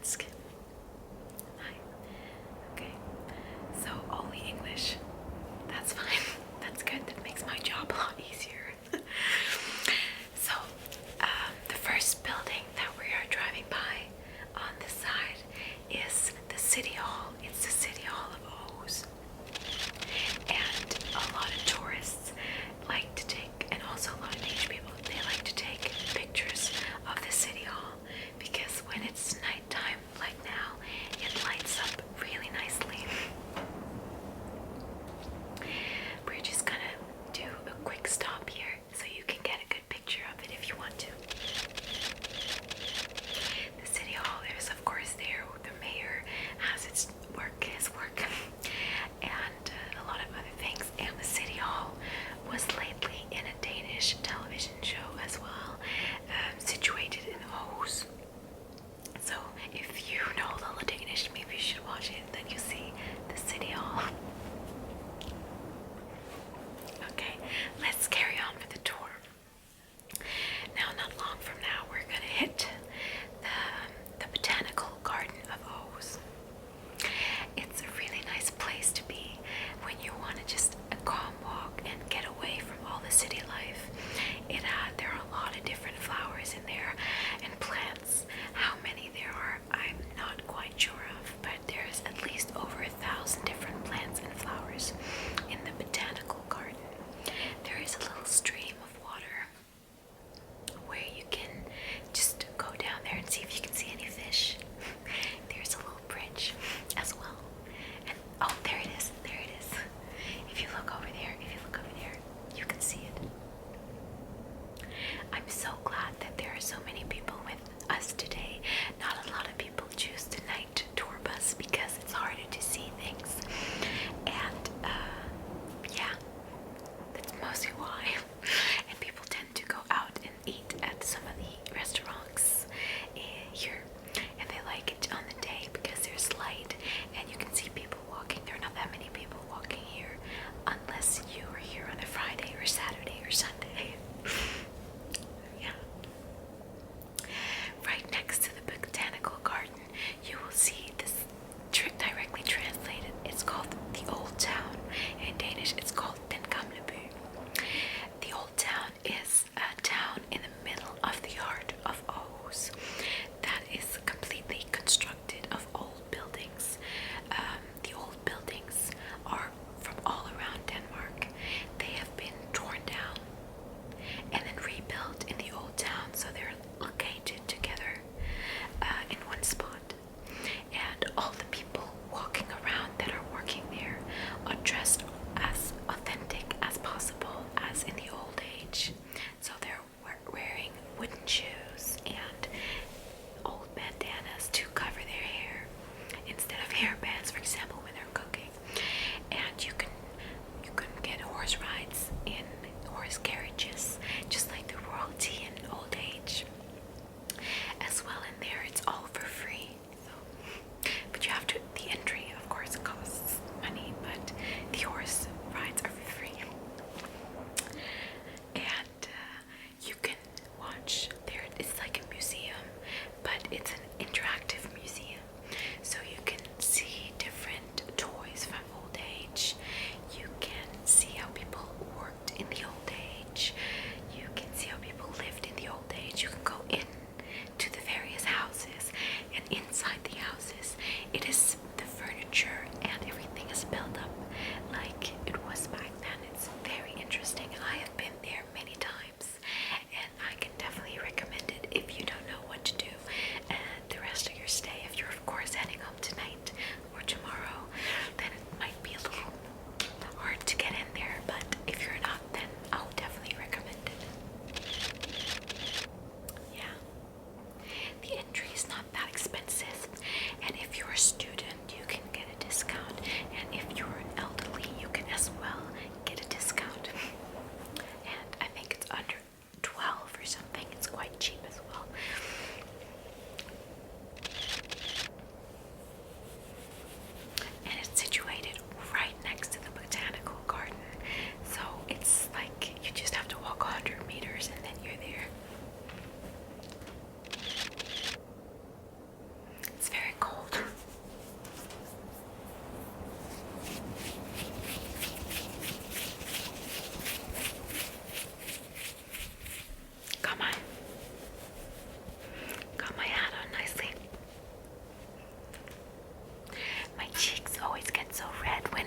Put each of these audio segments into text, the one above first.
svensk. Hi. Okay. So only English. That's fine. That's good. That makes my job a lot easier. So, the first building that we are driving by on this side is the City Hall. It's the City Hall of O's. And a lot of tourists like to take, and also a lot of Danish people, they like to take pictures of the City Hall because when it's nighttime, like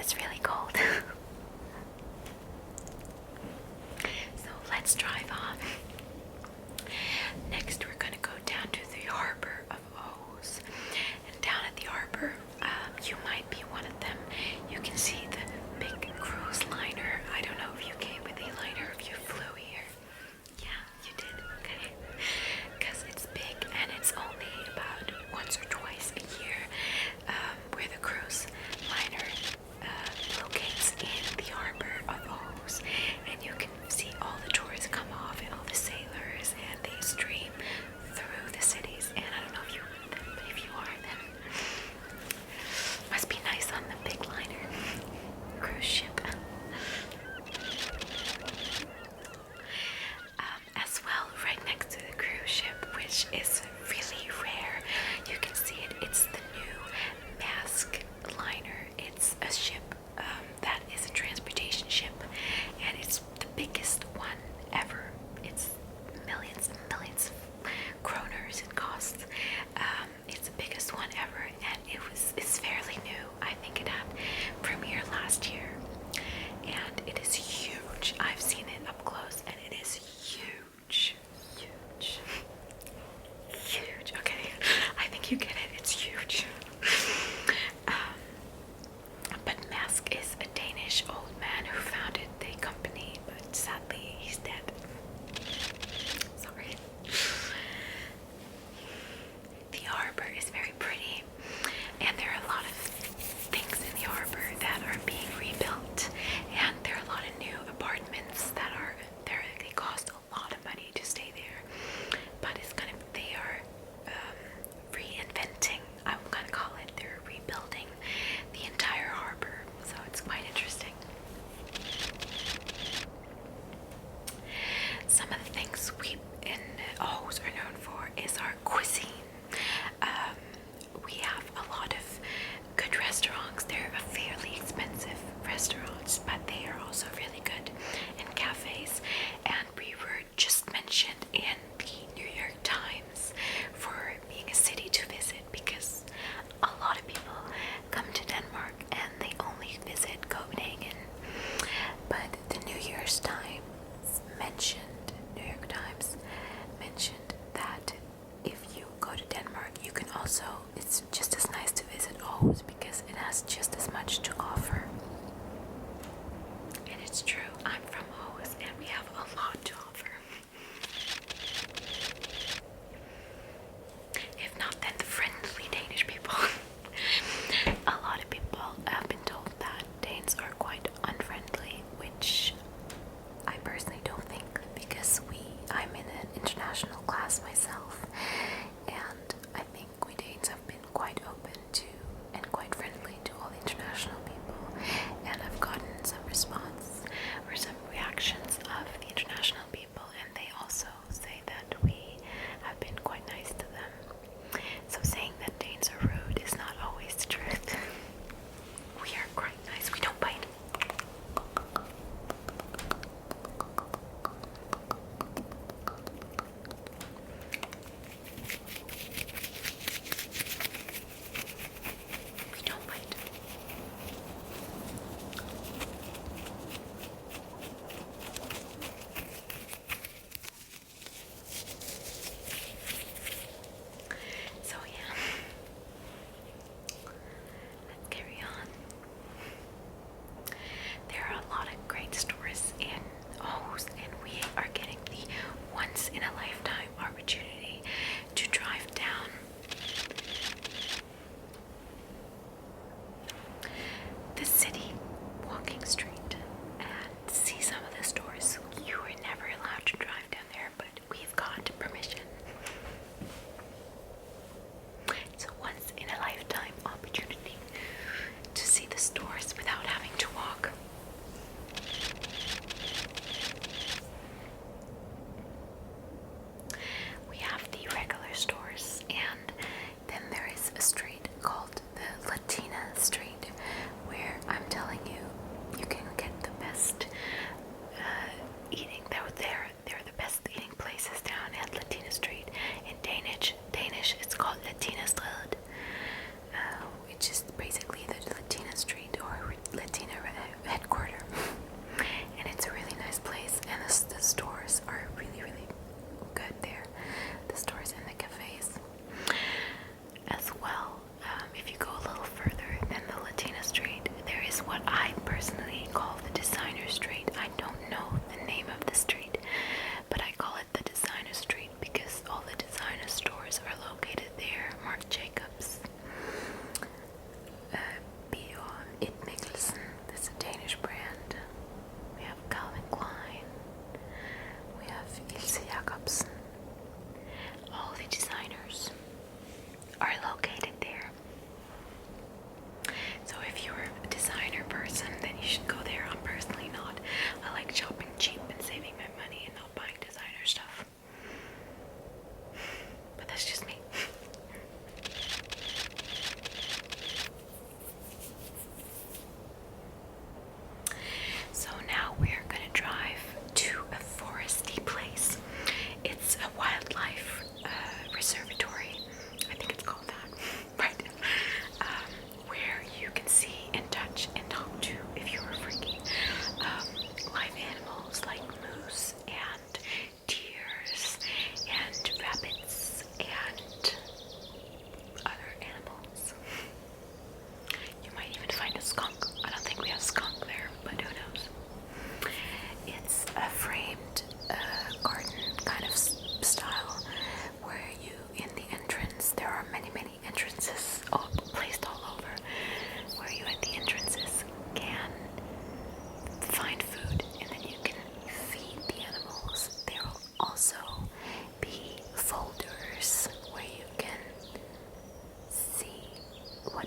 is really cold. So let's drive on. Next, we're going to go down to the harbor of O's. And down at the harbor, you might be one of them. You can see the big cruise liner. I don't know if you came with a liner or if you flew here. Yeah, you did. Okay. Because it's big and it's only about once or twice a year where the cruise liner locates in the harbor of O's. And you can see all the tourists come off and all the sailors, and they stream through the cities. And I don't know if you're one of them, but if you are, then must be nice on the big liner cruise ship. As well, right next to the cruise ship, which is really rare, you can see it. It's the new Mask liner. It's a ship that is a transportation ship, and it's the biggest one ever. It's millions and millions of kroners it costs. It's the biggest one ever, and it's fairly new. I think it had premiere last year, and it is huge. I've seen it up close, and it is huge, huge, huge. Okay, I think you get it. It's huge. But Mask is a Danish old man who founded the company, but sadly he's dead. Sorry. The harbor is very pretty, and there are a lot of things in the harbor that are being rebuilt, and there are a lot of new apartments that are there. They cost a lot of money to stay there, but they are reinventing, I'm gonna call it. They're rebuilding the entire harbor, so it's quite interesting. Some of the things we in Aarhus are known for is our cuisine. We have a lot of good restaurants. They're fairly expensive restaurants, but they are also really good, and cafes. And we were just mentioned in the New York Times for being a city to visit, because a lot of people come to Denmark and they only visit Copenhagen. But the New York Times mentioned that if you go to Denmark, you can also, it's just as nice to visit Aarhus because it has just as much to offer. And it's true, I'm from Aarhus and we have a lot to offer. If not, then the friendly Danish people. A lot of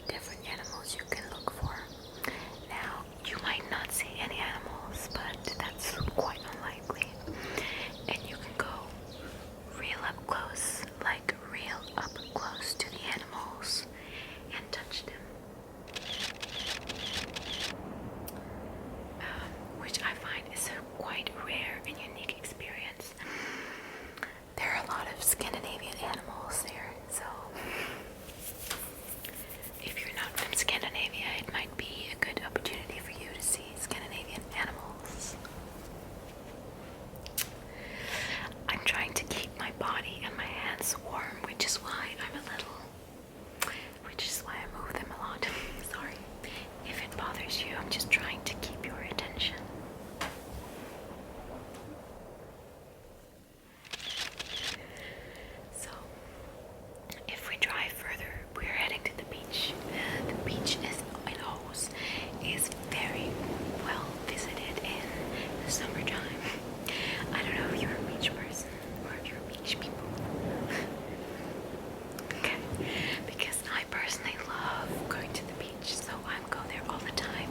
different animals you can look for. Now, you might not see any animals, but that's quite unlikely. And you can go real up close, like real up close to the animals and touch them. Which I find is a quite rare and unique experience. There are a lot of Scandinavian animals there, so if you're not from Scandinavia, it might be a good opportunity for you to see Scandinavian animals. I'm trying to keep my body and my hands warm, which is why I move them a lot. Sorry if it bothers you, I'm just trying to keep your attention. So, if we drive further, we're heading to the beach. The beach in Aarhus is very well visited in the summertime. I don't know if you're a beach person or if you're beach people. Okay, because I personally love going to the beach, so I go there all the time.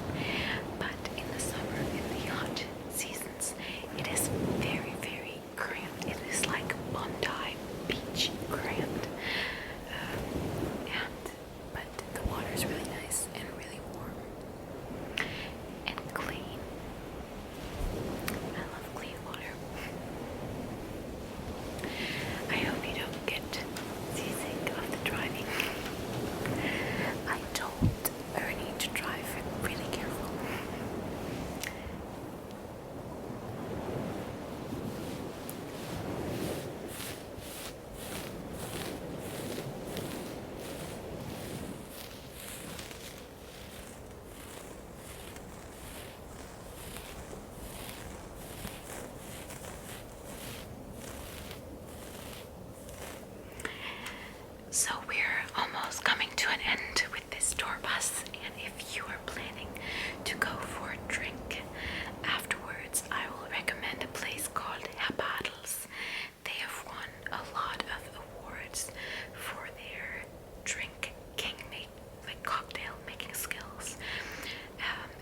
But in the summer, in the hot seasons, it is very, very cramped. It is like Bondi Beach cramped. But the water is really nice and really warm and clean. I love clean water. I hope you don't get seasick of the driving. I told Ernie to drive really careful. So we're almost coming to an end with this tour bus, and if you are planning to go for a drink afterwards, I will recommend a place called Herr. They have won a lot of awards for their cocktail making skills.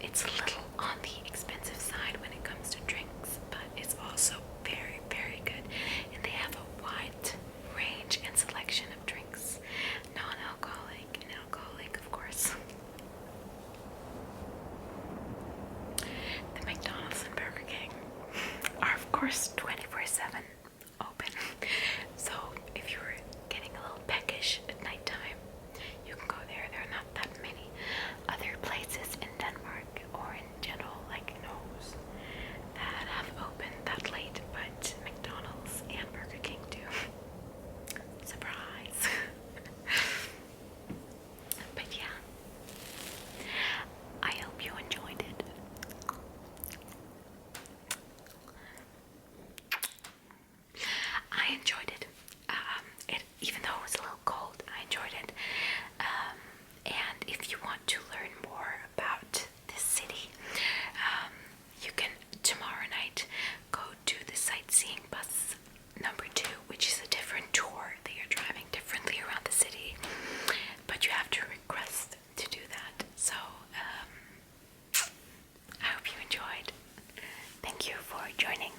It's a little on the expensive side when it comes to drinks, but it's also very, very good, and they have a wide range and selection of drinks, non-alcoholic and alcoholic, of course. The McDonald's and Burger King are, of course, 24/7 open, so if you're getting a little peckish at nighttime, you can go there. There are not that many other places in Denmark or in general, like Norway, that have opened that late, but McDonald's and Burger King do. Surprise. But yeah, I hope you enjoyed it. I enjoyed it. Even though it was a little cold, I enjoyed it. And if you want to learn more about this city, you can tomorrow night go to the Sightseeing bus number 2, which is a different tour. They are driving differently around the city, but you have to request to do that. So I hope you enjoyed. Thank you for joining.